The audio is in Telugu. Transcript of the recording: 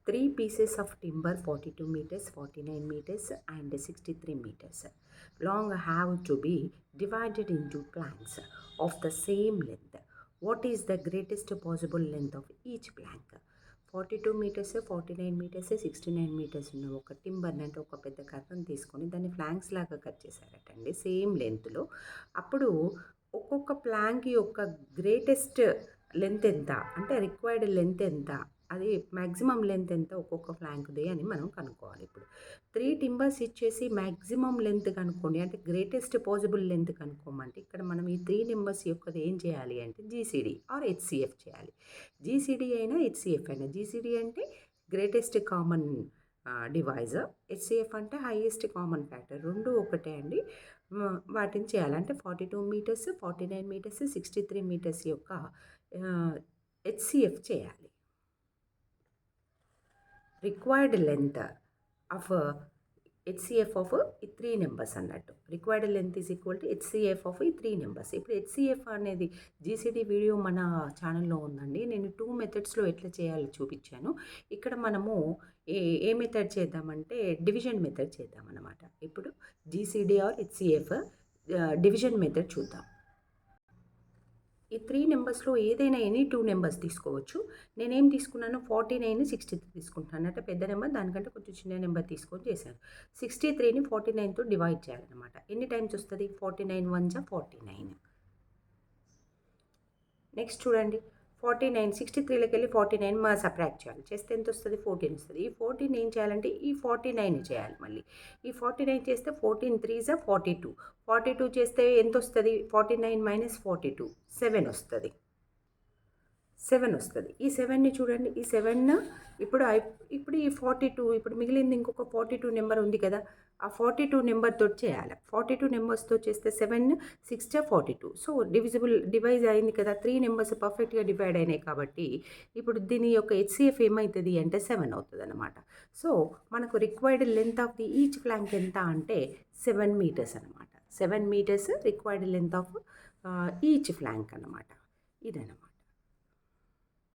3 pieces of timber 42 meters, 49 meters and 63 meters long have to be divided into planks of the same length. What is the greatest possible length of each plank? 42 meters, 49 meters, 69 meters ఉన్న ఒక టింబర్ని అంటే ఒక పెద్ద కర్రను తీసుకొని దాన్ని ఫ్లాంక్స్ లాగా కట్ చేశారటండి సేమ్ లెంత్లో. అప్పుడు ఒక్కొక్క ప్లాంక్ యొక్క గ్రేటెస్ట్ లెంత్ ఎంత అంటే రిక్వైర్డ్ లెంత్ ఎంత, అది మ్యాక్సిమం లెంత్ ఎంత ఒక్కొక్క ఫ్లాంక్ది అని మనం కనుక్కోవాలి. ఇప్పుడు 3 టింబర్స్ ఇచ్చేసి మ్యాక్సిమం లెంత్ కనుక్కోండి అంటే గ్రేటెస్ట్ పాసిబుల్ లెంత్ కనుక్కోమంటే ఇక్కడ మనం ఈ 3 నెంబర్స్ యొక్కది ఏం చేయాలి అంటే జీసీడీ ఆర్ హెచ్సిఎఫ్ చేయాలి. జీసీడీ అయినా హెచ్సిఎఫ్ అయినా, జీసీడీ అంటే గ్రేటెస్ట్ కామన్ డివైజర్, హెచ్సిఎఫ్ అంటే హైయెస్ట్ కామన్ ఫ్యాక్టర్, రెండు ఒకటే అండి. వాటిని చేయాలంటే 42 మీటర్స్, 49 మీటర్స్, 63 మీటర్స్ యొక్క హెచ్సిఎఫ్ చేయాలి. Required length of HCF of ఈ 3 నెంబర్స్ అన్నట్టు. Required length is equal to HCF of ఈ 3 నెంబర్స్. ఇప్పుడు హెచ్సిఎఫ్ అనేది జీసీడీ వీడియో మన ఛానల్లో ఉందండి. నేను 2 మెథడ్స్లో ఎట్లా చేయాలో చూపించాను. ఇక్కడ మనము ఏ మెథడ్ చేద్దామంటే డివిజన్ మెథడ్ చేద్దామన్నమాట. ఇప్పుడు GCD or HCF division method చూద్దాం. ఈ 3 నెంబర్స్లో ఏదైనా ఎనీ 2 నెంబర్స్ తీసుకోవచ్చు. నేనేం తీసుకున్నాను 49, 63 తీసుకుంటాను. అంటే పెద్ద నెంబర్ దానికంటే కొంచెం చిన్న నెంబర్ తీసుకొని చేశాను. 63ని 49తో డివైడ్ చేయాలన్నమాట. ఎన్ని టైమ్స్ వస్తుంది? 49 1 జా 49. నెక్స్ట్ చూడండి 49 63లోకి వెళ్ళి 49 సబ్ట్రాక్ట్ చేయాలి. చేస్తే ఎంత వస్తుంది? 14 వస్తుంది. ఈ 14 ఏం చేయాలంటే ఈ 49 చేయాలి. మళ్ళీ ఈ 49 చేస్తే 14 3 జా 42. 42 చేస్తే ఎంత వస్తుంది? 49 మైనస్ 42 7 వస్తుంది. 7 వస్తుంది. ఈ 7ని చూడండి, ఈ 7 ఇప్పుడు ఈ 42, ఇప్పుడు మిగిలింది ఇంకొక 42 నెంబర్ ఉంది కదా, ఆ 42 నెంబర్తో చేయాలి. 42 నెంబర్స్తో చేస్తే 7 6 జా 42. సో డివైజ్ అయింది కదా, 3 నెంబర్స్ పర్ఫెక్ట్గా డివైడ్ అయినాయి కాబట్టి ఇప్పుడు దీని యొక్క హెచ్సిఎఫ్ ఏమవుతుంది అంటే 7 అవుతుంది అనమాట. సో మనకు required length of the each flank ఎంత అంటే 7 మీటర్స్ అనమాట. 7 metres required length of each flank అనమాట. ఇదనమాట.